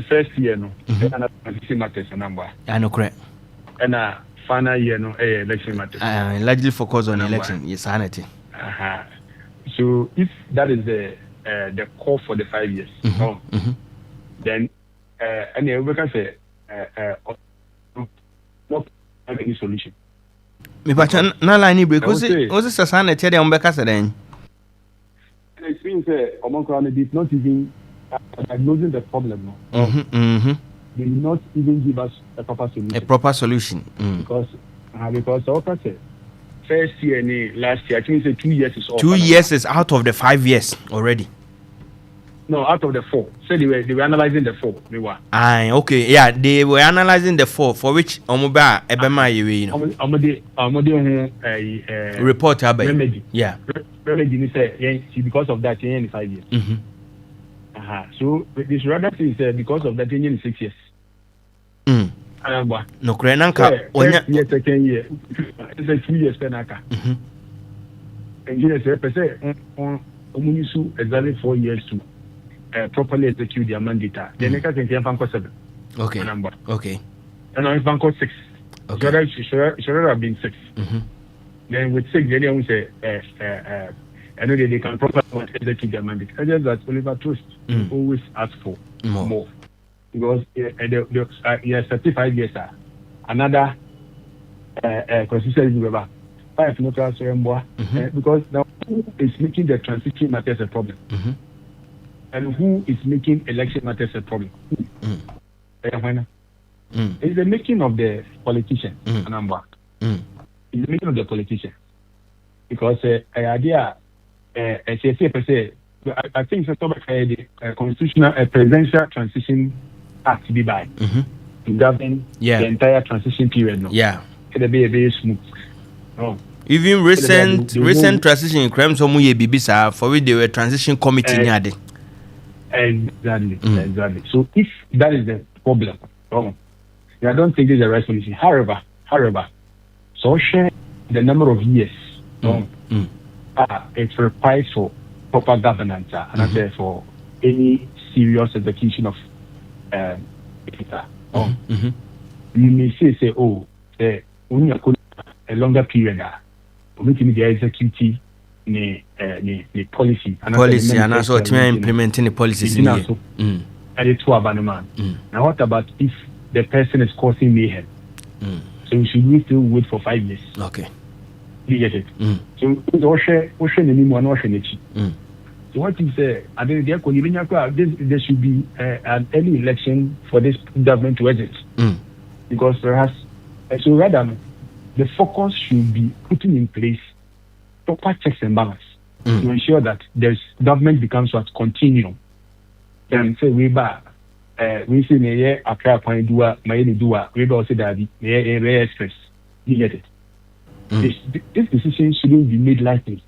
first year no, and transition matters number. I know correct. And final year no, election matters. Largely focus on election. Yes, sanity. So if that is the call for the 5 years, then and we can say not have any solution. Me pacha na line break. What's the sanity they umbeka say then? It means it's not even diagnosing the problem. They did not even give us a proper solution. Because okay, say, first year and last year, I think say 2 years is off. 2 years is out of the 5 years already. No, out of the 4. So they were analyzing the 4. They were. Okay. Yeah, they were analyzing the 4 for which omoba ebema you know. Report remedy. Yeah. Remedy say because of that in 5 years. So this rather is because of that in 6 years. No krenanka onya year second year. It's a 2 years penaka. And you say on exactly 4 years to properly execute their mandate. The next can be 7. Okay. Okay. And now it's 6. Okay. Should have been 6. Then with 6, they don't say I know that they can properly execute their mandate. I just that Oliver Twist always ask for more. Because the 35 years another consistency over 5 no class because now who is making the transition matters a problem? And who is making election matters a problem? It's the making of the politician, number. It's the making of the politician. Because idea, I think it's the constitutional presidential transition act to be by to govern the entire transition period. No? Yeah. It'll be a very smooth. No. Even recent transition in crimes for which they were transition committee. Exactly. So if that is the problem, I don't think this is the right solution. However, so share the number of years it requires for proper governance and I say for any serious execution of data. You may say when you a longer period making the executive the policy and also implementing the policies in here. And it's two abandonment. Now what about if the person is causing mayhem? So we should still wait for 5 years. Okay. You get it? So so what you say, there should be an early election for this government to exit. Because so rather the focus should be putting in place proper checks and balance to ensure that there's government becomes what continuum. Then say we back we see near Accra point do we also that the express. You get it? This decision shouldn't be made lightly.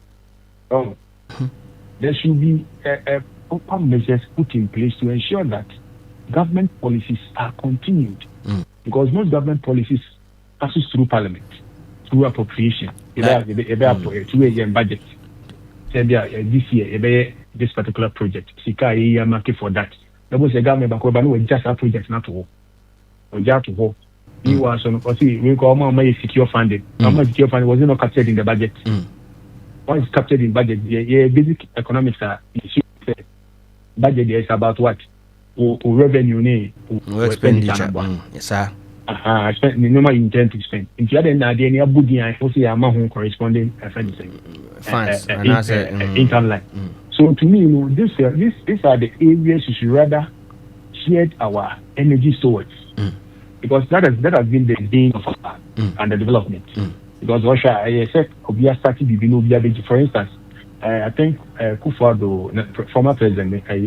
There should be proper measures put in place to ensure that government policies are continued. Because most government policies passes through Parliament, through appropriation, through a budget. This year, this particular project, Sika market for that. There was a government but just a project not to work. Or just to work. You was on we call more secure funding. How much secure funding was not captured in the budget? Once captured in budget, basic economics are budget is about what? Or revenue or expenditure. Yes, sir. Spend the number you intend to spend. If you had an idea, budget and also your amount corresponding funds income line. So to me, these are the areas you should rather shed our energy towards, because that has been the gain of our and the development. Because Russia, I said, Obia started for instance. I think Kufuor, former president, I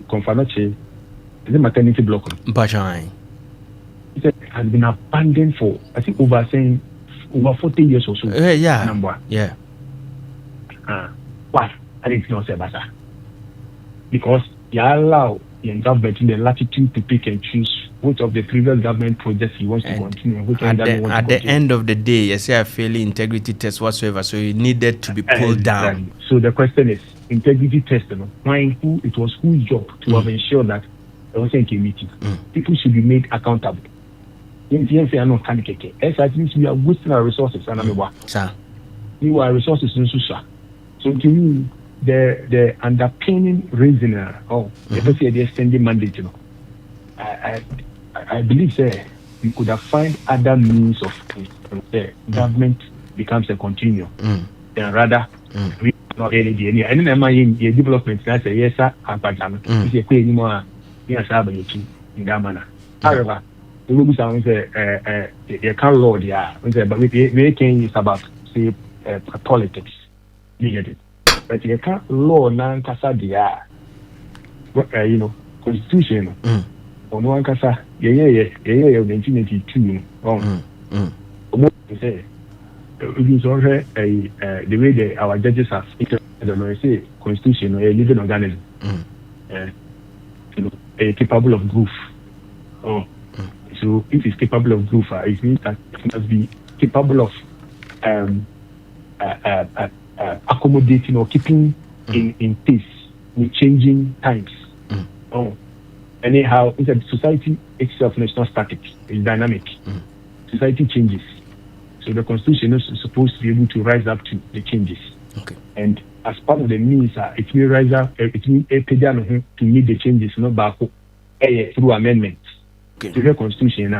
confirmed the maternity block. It has been abandoned for I think over 40 years or so. Yeah. Why? I didn't know better. Because you allow the government the latitude to pick and choose which of the previous government projects he wants to continue. At the end of the day, you say a fairly integrity test whatsoever, so it needed to be pulled down. So the question is integrity test. It was whose job to have ensured that don't think meeting. People should be made accountable. Yes, are not candidate. As I think we are wasting our resources and you are resources in Susha. So to me, the underpinning reason the extended mandate, I believe we could have find other means of the government becomes a continuum. Then rather we not any and then my development I say yes sir is a queen more yes in that manner. However, the rules are the current law but we can is about say politics. You get it. But you can't law non casa constitution. On one casa, 1982. Say it is also the way our judges have say constitution or a living organism. Capable of growth. So if it's capable of growth, it means that it must be capable of accommodating or keeping in pace with changing times. Anyhow, society itself is not static; it's dynamic. Society changes, so the constitution is supposed to be able to rise up to the changes. Okay. And as part of the means, it will rise up. It will to meet the changes, not back through amendments. Okay. To the constitution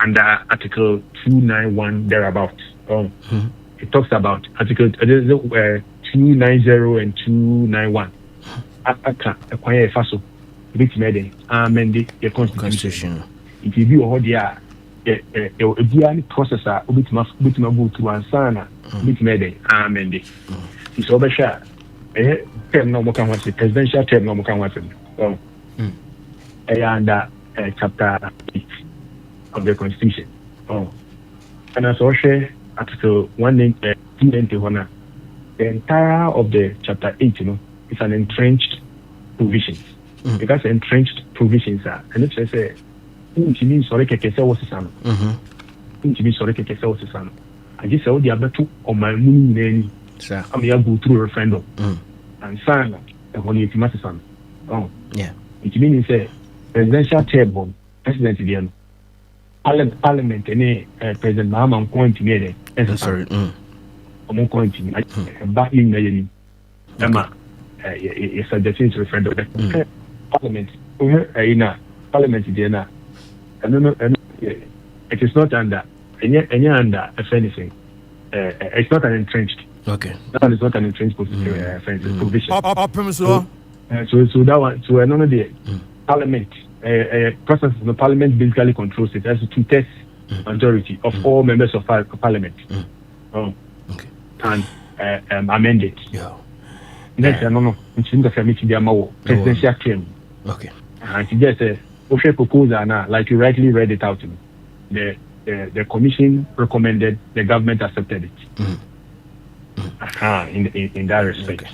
under Article 291 thereabouts. It talks about Article 290 and 291. Acquire faso, which made amend the constitution. It will be all the processor, which must go to answer, which made amend it. It's over share. Term no more can watch the presidential term no more can watch them. Under chapter 8 of the constitution. And as also Article 191, the entire of the chapter 8, is an entrenched provisions. Because entrenched provisions are, and it's say, means sorry, Kekesa was a son. Sorry, Kekesa was a son. I just saw the other two on my moon, I'm here go through a referendum and sign a holy son. Yeah. It means a presidential term, president again. Parliament and President Mahama going to me there. Sorry. I'm going to back in the Emma. It's a defense referendum. Parliament, Parliament again. It is not under any under if anything. It's not an entrenched. Okay. That is not an entrenched provision. Opemsuo. So that one. So another day, Parliament. Process of the Parliament basically controls it as a two-thirds majority of all members of Parliament. Okay. And amend it. Yeah. Next, it's in the committee presidential term. Okay. And it just a proposal now, like you rightly read it out. The commission recommended, the government accepted it. In that respect. Okay.